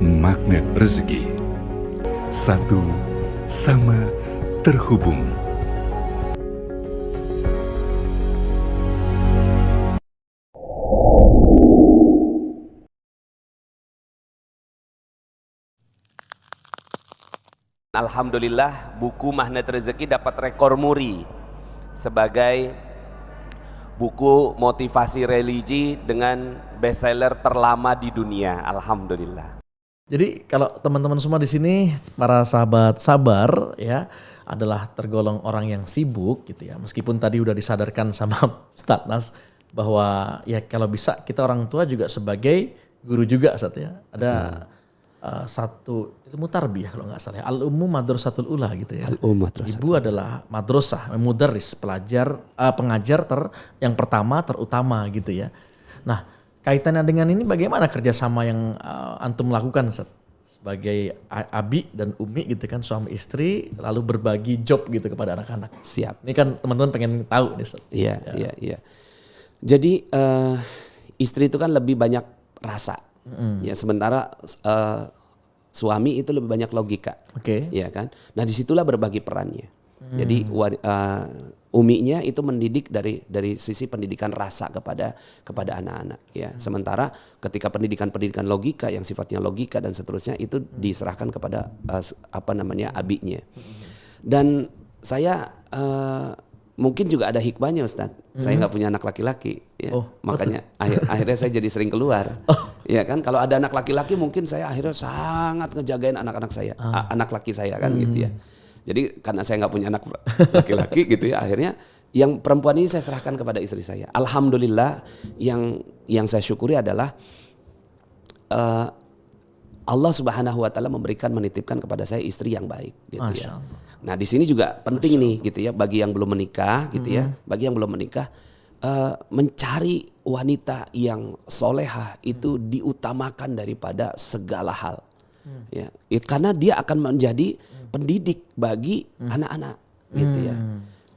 Magnet Rezeki. Satu sama terhubung. Alhamdulillah, buku Magnet Rezeki dapat rekor muri sebagai buku motivasi religi dengan bestseller terlama di dunia. Alhamdulillah. Jadi kalau teman-teman semua di sini para sahabat sabar ya adalah tergolong orang yang sibuk gitu ya. Meskipun tadi udah disadarkan sama Ustadz Nas bahwa ya kalau bisa kita orang tua juga sebagai guru juga Ustadz ya. Ada satu ilmu tarbiyah kalau nggak salah ya. Al-Ummu Madrasatul Ula gitu ya. Ibu adalah madrasah, mudarris, pengajar yang pertama terutama gitu ya. Nah, kaitannya dengan ini bagaimana kerjasama yang antum lakukan Ustaz? Sebagai abi dan umi gitu kan, suami istri lalu berbagi job gitu kepada anak-anak. Siap. Ini kan teman-teman pengen tahu nih Ustaz. Iya. Jadi istri itu kan lebih banyak rasa. Ya sementara suami itu lebih banyak logika. Oke. Ya kan? Nah, disitulah berbagi perannya. Jadi uminya itu mendidik dari sisi pendidikan rasa kepada anak-anak ya. Sementara ketika pendidikan logika yang sifatnya logika dan seterusnya itu diserahkan kepada abinya. Dan saya mungkin juga ada hikmahnya Ustadz. Saya nggak punya anak laki-laki ya. Makanya akhirnya saya jadi sering keluar. Ya kan, kalau ada anak laki-laki mungkin saya akhirnya sangat ngejagain anak-anak saya, anak laki saya kan gitu ya. Jadi karena saya nggak punya anak laki-laki gitu ya, akhirnya yang perempuan ini saya serahkan kepada istri saya. Alhamdulillah, yang saya syukuri adalah Allah Subhanahu Wa Taala menitipkan kepada saya istri yang baik gitu ya. Nah di sini juga penting nih gitu ya, bagi yang belum menikah gitu ya, bagi yang belum menikah mencari wanita yang solehah itu diutamakan daripada segala hal. Ya, karena dia akan menjadi pendidik bagi anak-anak gitu ya.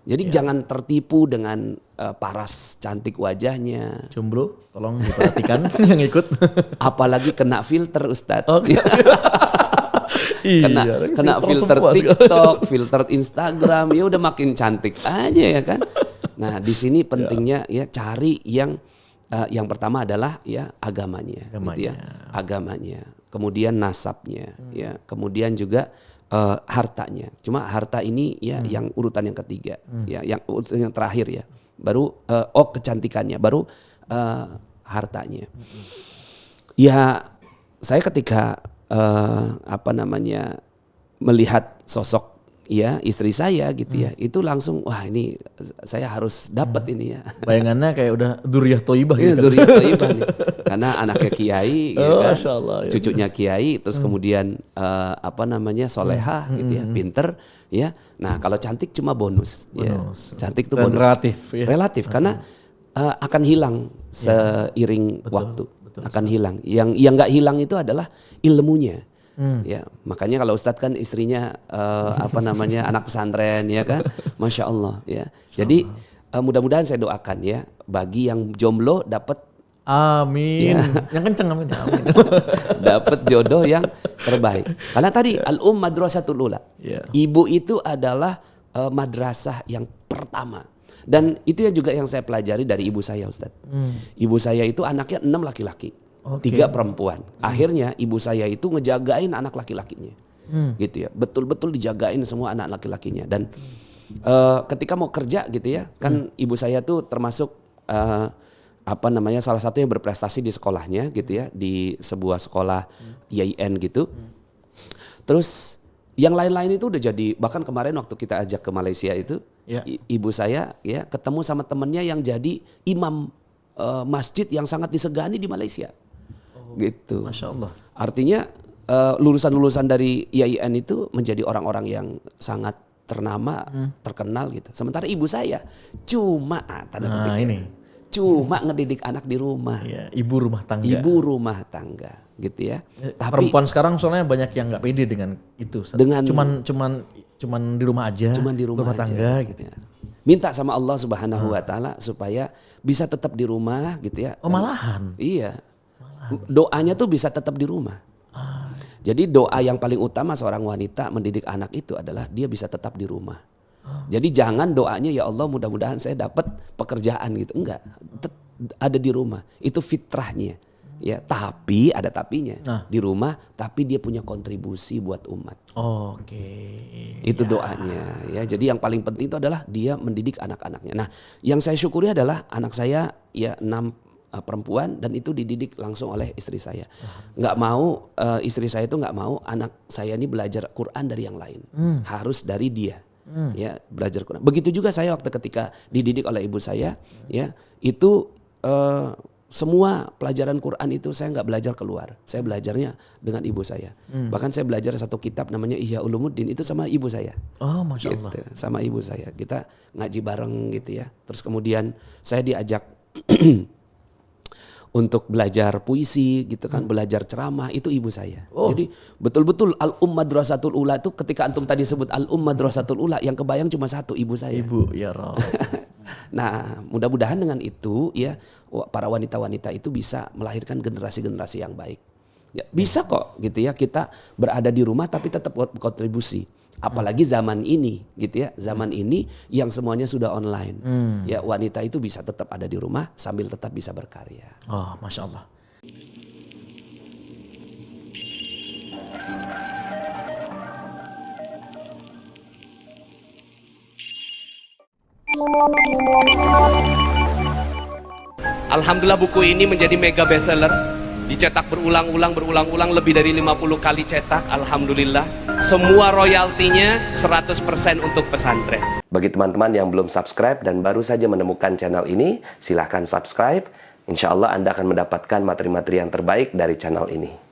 Jadi jangan tertipu dengan paras cantik wajahnya. Jomblo, tolong diperhatikan yang ikut. Apalagi kena filter Ustadz. Iya, kena filter TikTok, filter Instagram, ya udah makin cantik aja ya kan. Nah di sini pentingnya ya cari yang pertama adalah ya agamanya. Gitu ya, agamanya. Kemudian nasabnya, ya, kemudian juga hartanya. Cuma harta ini ya yang urutan yang ketiga, ya, yang urutan yang terakhir ya. Baru kecantikannya, baru hartanya. Ya, saya ketika melihat sosok ya istri saya gitu ya, itu langsung wah ini saya harus dapat ini ya. Bayangannya kayak udah dzurriyyah thayyibah gitu. Dzurriyyah thayyibah nih. Karena anaknya kiai gitu kan. Masyaallah, ya. Cucunya kiai terus kemudian solehah gitu ya, pinter ya. Nah, kalau cantik cuma bonus. Ya. Cantik itu bonus. Relatif karena akan hilang seiring waktu. Betul, akan hilang. Yang enggak hilang itu adalah ilmunya. Ya, makanya kalau Ustadz kan istrinya anak pesantren ya kan, Masya Allah ya. Jadi mudah-mudahan saya doakan ya bagi yang jomblo dapat, amin. Ya. Yang kenceng amin. Dapat jodoh yang terbaik. Karena tadi Madrasatul Ula, ibu itu adalah madrasah yang pertama. Dan itu juga yang saya pelajari dari ibu saya Ustadz. Ibu saya itu anaknya 6 laki-laki. 3 perempuan. Akhirnya ibu saya itu ngejagain anak laki-lakinya. Gitu ya. Betul-betul dijagain semua anak laki-lakinya. Dan ketika mau kerja gitu ya, kan ibu saya tuh termasuk salah satu yang berprestasi di sekolahnya gitu ya, di sebuah sekolah IAIN gitu. Terus yang lain-lain itu udah jadi, bahkan kemarin waktu kita ajak ke Malaysia itu, ibu saya ya ketemu sama temennya yang jadi imam masjid yang sangat disegani di Malaysia. Gitu. Masya Allah. Artinya lulusan-lulusan dari IAIN itu menjadi orang-orang yang sangat ternama, terkenal gitu. Sementara ibu saya cuma cuma ngedidik anak di rumah. Ya, ibu rumah tangga. Ibu rumah tangga gitu ya. Tapi perempuan sekarang soalnya banyak yang nggak pede dengan itu. Cuman di rumah aja. Cuman di rumah tangga aja, gitu ya. Minta sama Allah Subhanahu Wa Taala supaya bisa tetap di rumah gitu ya. Oh malahan. Iya. Doanya tuh bisa tetap di rumah. Jadi doa yang paling utama seorang wanita mendidik anak itu adalah dia bisa tetap di rumah. Jadi jangan doanya ya Allah mudah-mudahan saya dapat pekerjaan gitu. Enggak, ada di rumah. Itu fitrahnya. Ya, tapi ada tapinya. Di rumah tapi dia punya kontribusi buat umat. Oke. Itu doanya ya. Jadi yang paling penting itu adalah dia mendidik anak-anaknya. Nah, yang saya syukuri adalah anak saya ya 6 perempuan dan itu dididik langsung oleh istri saya. Nggak mau istri saya itu nggak mau anak saya ini belajar Quran dari yang lain. Harus dari dia. Ya, belajar Quran. Begitu juga saya waktu ketika dididik oleh ibu saya ya, itu semua pelajaran Quran itu saya nggak belajar keluar. Saya belajarnya dengan ibu saya. Bahkan saya belajar satu kitab namanya Ihya Ulumuddin itu sama ibu saya. Oh, Masya Allah. Gitu, sama ibu saya. Kita ngaji bareng gitu ya. Terus kemudian saya diajak untuk belajar puisi gitu kan, belajar ceramah itu ibu saya. Jadi betul-betul Al-Madrasatul Ula itu ketika antum tadi sebut Al-Madrasatul Ula yang kebayang cuma satu, ibu saya. Ibu, ya Rob. Nah, mudah-mudahan dengan itu ya para wanita-wanita itu bisa melahirkan generasi-generasi yang baik. Ya, bisa kok gitu ya kita berada di rumah tapi tetap berkontribusi. Apalagi zaman ini gitu ya, zaman ini yang semuanya sudah online. Ya, wanita itu bisa tetap ada di rumah sambil tetap bisa berkarya. Oh, Masya Allah. Alhamdulillah buku ini menjadi mega bestseller, dicetak berulang-ulang lebih dari 50 kali cetak. Alhamdulillah, semua royaltinya 100% untuk pesantren. Bagi teman-teman yang belum subscribe dan baru saja menemukan channel ini, silahkan subscribe. Insya Allah Anda akan mendapatkan materi-materi yang terbaik dari channel ini.